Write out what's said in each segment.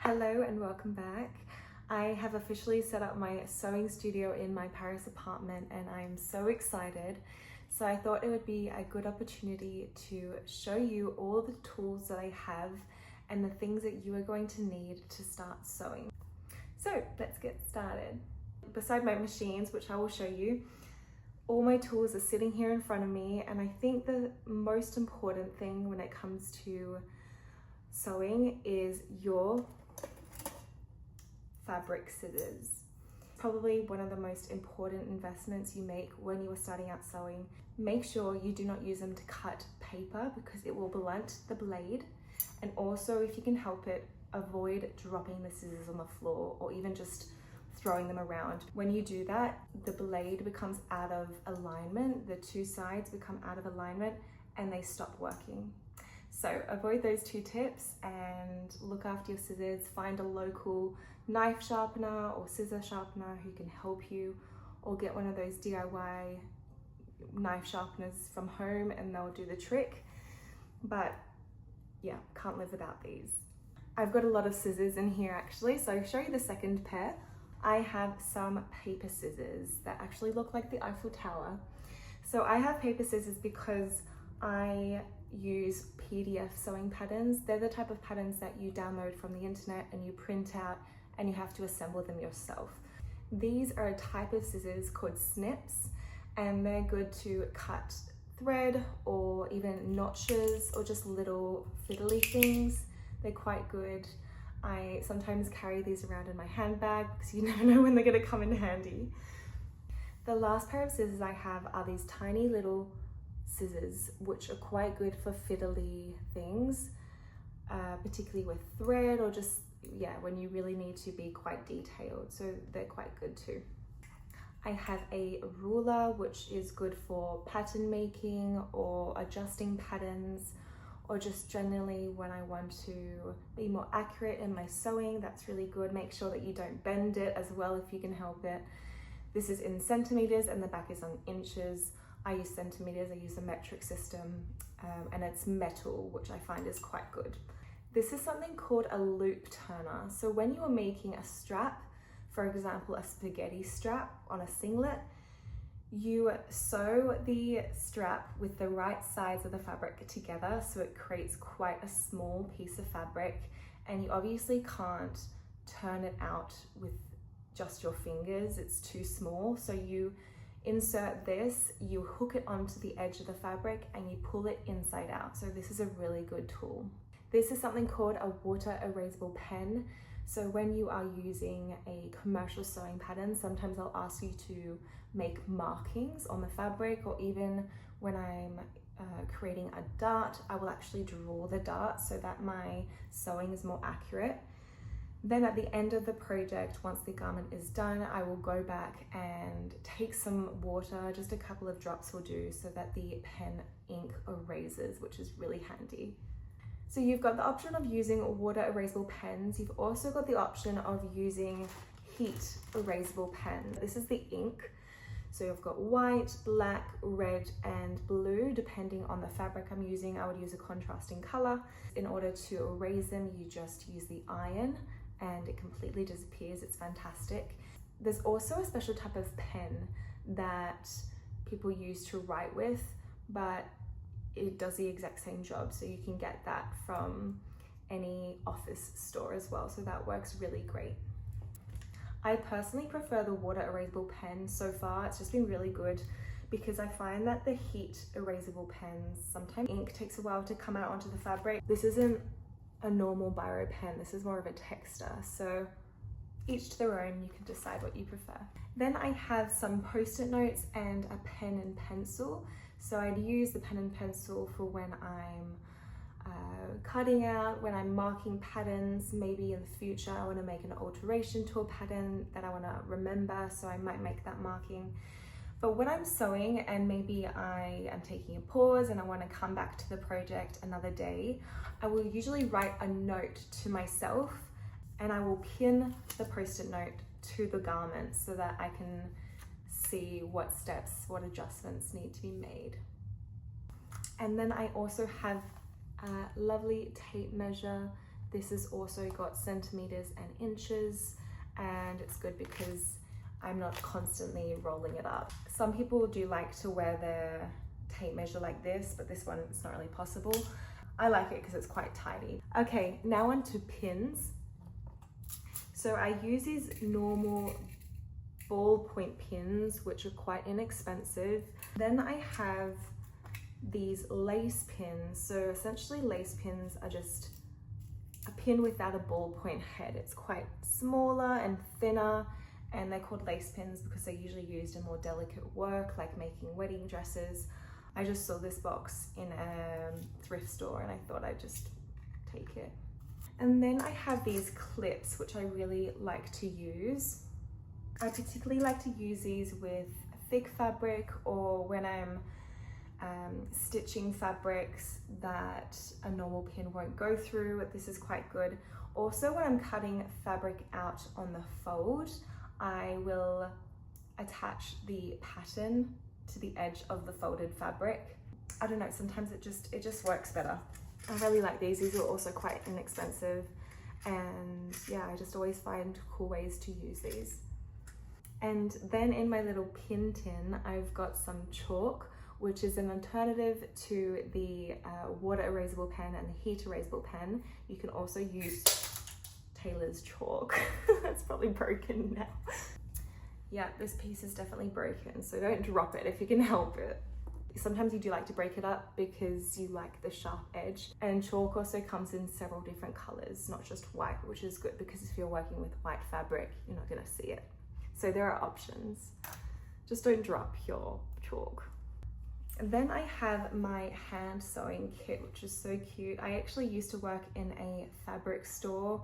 Hello and welcome back. I have officially set up my sewing studio in my Paris apartment and I'm so excited. So I thought it would be a good opportunity to show you all the tools that I have and the things that you are going to need to start sewing. So let's get started. Beside my machines, which I will show you, all my tools are sitting here in front of me, and I think the most important thing when it comes to sewing is your fabric scissors. Probably one of the most important investments you make when you are starting out sewing. Make sure you do not use them to cut paper because it will blunt the blade, and also, if you can help it, avoid dropping the scissors on the floor or even just throwing them around. When you do that, the blade becomes out of alignment, the two sides become out of alignment and they stop working. So avoid those two tips and look after your scissors. Find a local knife sharpener or scissor sharpener who can help you, or get one of those DIY knife sharpeners from home and they'll do the trick. But yeah, can't live without these. I've got a lot of scissors in here actually, so I'll show you the second pair. I have some paper scissors that actually look like the Eiffel Tower. So I have paper scissors because I use PDF sewing patterns. They're the type of patterns that you download from the internet and you print out and you have to assemble them yourself. These are a type of scissors called snips, and they're good to cut thread or even notches or just little fiddly things. They're quite good. I sometimes carry these around in my handbag because you never know when they're going to come in handy. The last pair of scissors I have are these tiny little scissors, which are quite good for fiddly things, particularly with thread or just, when you really need to be quite detailed. So they're quite good too. I have a ruler, which is good for pattern making or adjusting patterns, or just generally when I want to be more accurate in my sewing. That's really good. Make sure that you don't bend it as well if you can help it. This is in centimeters and the back is on inches. I use centimeters, I use a metric system, and it's metal, which I find is quite good. This is something called a loop turner. So when you are making a strap, for example, a spaghetti strap on a singlet, you sew the strap with the right sides of the fabric together so it creates quite a small piece of fabric, and you obviously can't turn it out with just your fingers, it's too small. So you insert this, you hook it onto the edge of the fabric and you pull it inside out. So this is a really good tool. This is something called a water erasable pen. So when you are using a commercial sewing pattern, sometimes I'll ask you to make markings on the fabric, or even when I'm creating a dart, I will actually draw the dart so that my sewing is more accurate. Then at the end of the project, once the garment is done, I will go back and take some water, just a couple of drops will do, so that the pen ink erases, which is really handy. So you've got the option of using water erasable pens. You've also got the option of using heat erasable pen. This is the ink. So you've got white, black, red, and blue, depending on the fabric I'm using. I would use a contrasting color. In order to erase them, you just use the iron and it completely disappears. It's fantastic. There's also a special type of pen that people use to write with, but it does the exact same job. So you can get that from any office store as well. So that works really great. I personally prefer the water erasable pen so far. It's just been really good because I find that the heat erasable pens, sometimes ink takes a while to come out onto the fabric. This isn't a normal biro pen, this is more of a texter. So each to their own, you can decide what you prefer. Then I have some post-it notes and a pen and pencil. So I'd use the pen and pencil for when I'm cutting out, when I'm marking patterns. Maybe in the future I want to make an alteration to a pattern that I want to remember, so I might make that marking. But when I'm sewing and maybe I am taking a pause and I want to come back to the project another day, I will usually write a note to myself and I will pin the post-it note to the garment so that I can see what steps, what adjustments need to be made. And then I also have a lovely tape measure. This has also got centimeters and inches, and it's good because I'm not constantly rolling it up. Some people do like to wear their tape measure like this, but this one it's not really possible. I like it because it's quite tidy. Okay, now on to pins. So I use these normal ballpoint pins, which are quite inexpensive. Then I have these lace pins. So essentially lace pins are just a pin without a ballpoint head. It's quite smaller and thinner, and they're called lace pins because they're usually used in more delicate work like making wedding dresses. I just saw this box in a thrift store and I thought I'd just take it. And then I have these clips, which I really like to use. I particularly like to use these with thick fabric, or when I'm stitching fabrics that a normal pin won't go through. This is quite good. Also, when I'm cutting fabric out on the fold, I will attach the pattern to the edge of the folded fabric. I don't know, sometimes it just works better. I really like these. These are also quite inexpensive, and yeah, I just always find cool ways to use these. And then in my little pin tin, I've got some chalk, which is an alternative to the water erasable pen and the heat erasable pen. You can also use Taylor's chalk. It's probably broken now. Yeah, this piece is definitely broken, so don't drop it if you can help it. Sometimes you do like to break it up because you like the sharp edge. And chalk also comes in several different colors, not just white, which is good because if you're working with white fabric, you're not gonna see it. So there are options. Just don't drop your chalk. And then I have my hand sewing kit, which is so cute. I actually used to work in a fabric store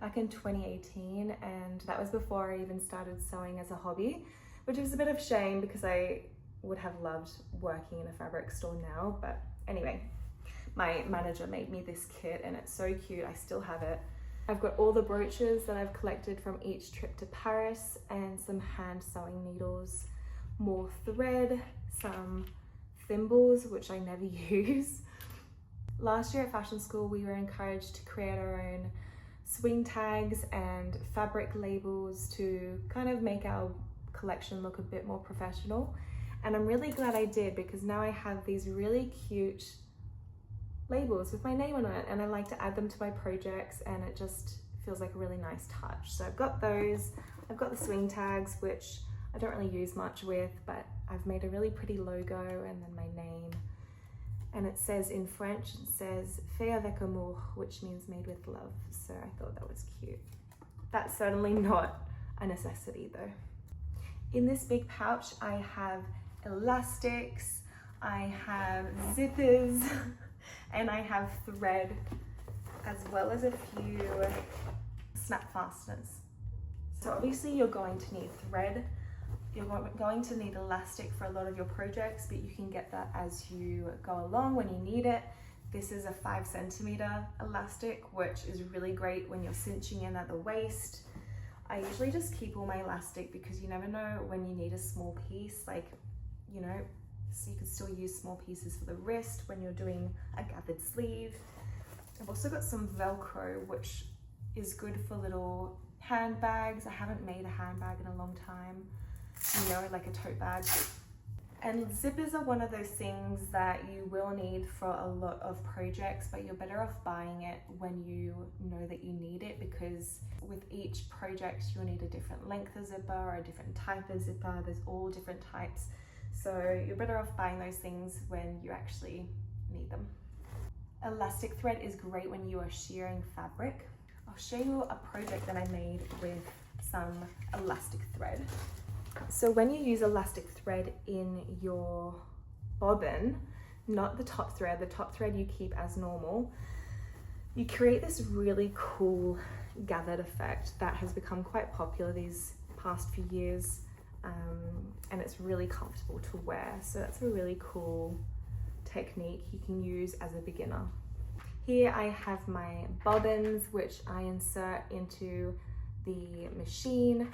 back in 2018, and that was before I even started sewing as a hobby, which was a bit of shame because I would have loved working in a fabric store now. But anyway, my manager made me this kit and it's so cute. I still have it. I've got all the brooches that I've collected from each trip to Paris, and some hand sewing needles, more thread, some thimbles, which I never use. Last year at fashion school, we were encouraged to create our own swing tags and fabric labels to kind of make our collection look a bit more professional. And I'm really glad I did, because now I have these really cute labels with my name on it, and I like to add them to my projects, and it just feels like a really nice touch. So I've got those. I've got the swing tags, which I don't really use much with, but I've made a really pretty logo and then my name. And it says in French, it says fait avec amour, which means made with love. So I thought that was cute. That's certainly not a necessity though. In this big pouch, I have elastics, I have zippers, and I have thread, as well as a few snap fasteners. So obviously you're going to need thread. You're going to need elastic for a lot of your projects, but you can get that as you go along when you need it. This is a 5 centimeter elastic, which is really great when you're cinching in at the waist. I usually just keep all my elastic because you never know when you need a small piece, like, you know, so you could still use small pieces for the wrist when you're doing a gathered sleeve. I've also got some Velcro, which is good for little handbags. I haven't made a handbag in a long time. You know, like a tote bag. And zippers are one of those things that you will need for a lot of projects, but you're better off buying it when you know that you need it, because with each project you'll need a different length of zipper or a different type of zipper. There's all different types. So you're better off buying those things when you actually need them. Elastic thread is great when you are shearing fabric. I'll show you a project that I made with some elastic thread. So when you use elastic thread in your bobbin, not the top thread you keep as normal, you create this really cool gathered effect that has become quite popular these past few years, and it's really comfortable to wear. So that's a really cool technique you can use as a beginner. Here I have my bobbins, which I insert into the machine.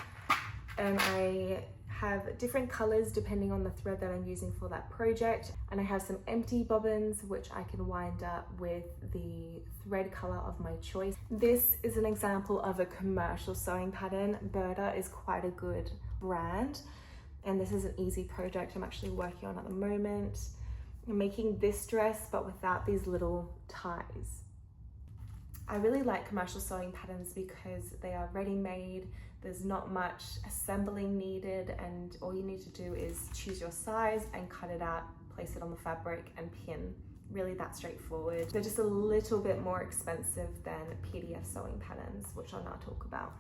and I have different colors depending on the thread that I'm using for that project. And I have some empty bobbins which I can wind up with the thread color of my choice. This is an example of a commercial sewing pattern. Burda is quite a good brand, and this is an easy project I'm actually working on at the moment. I'm making this dress but without these little ties. I really like commercial sewing patterns because they are ready-made. There's not much assembling needed, and all you need to do is choose your size and cut it out, place it on the fabric and pin. Really that straightforward. They're just a little bit more expensive than PDF sewing patterns, which I'll now talk about.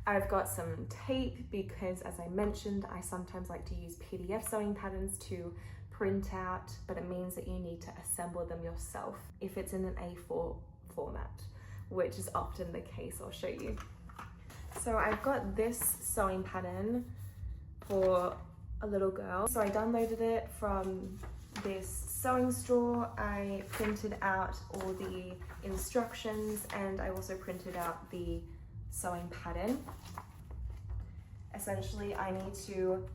I've got some tape because, as I mentioned, I sometimes like to use PDF sewing patterns to print out, but it means that you need to assemble them yourself if it's in an A4 format, which is often the case. I'll show you. So I've got this sewing pattern for a little girl. So I downloaded it from this sewing store. I printed out all the instructions, and I also printed out the sewing pattern. Essentially, I need to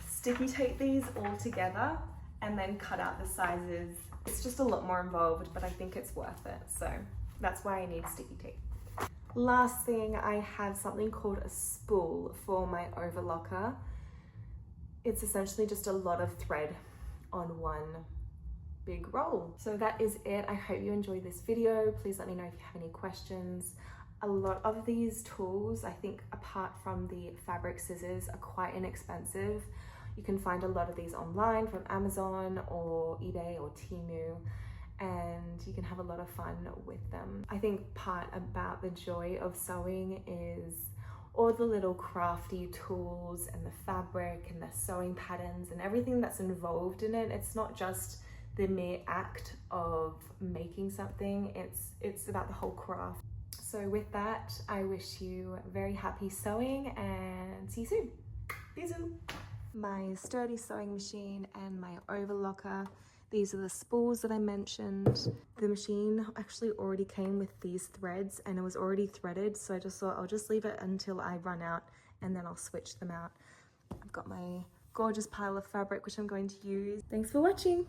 sticky tape these all together and then cut out the sizes. It's just a lot more involved, but I think it's worth it. So that's why I need sticky tape. Last thing, I have something called a spool for my overlocker. It's essentially just a lot of thread on one big roll. So that is it. I hope you enjoyed this video. Please let me know if you have any questions. A lot of these tools, I think, apart from the fabric scissors, are quite inexpensive. You can find a lot of these online from Amazon or eBay or Temu, and you can have a lot of fun with them. I think part about the joy of sewing is all the little crafty tools and the fabric and the sewing patterns and everything that's involved in it. It's not just the mere act of making something, it's about the whole craft. So with that, I wish you very happy sewing and see you soon. See you soon. My sturdy sewing machine and my overlocker. These are the spools that I mentioned. The machine actually already came with these threads and it was already threaded, so I just thought I'll just leave it until I run out and then I'll switch them out. I've got my gorgeous pile of fabric which I'm going to use. Thanks for watching.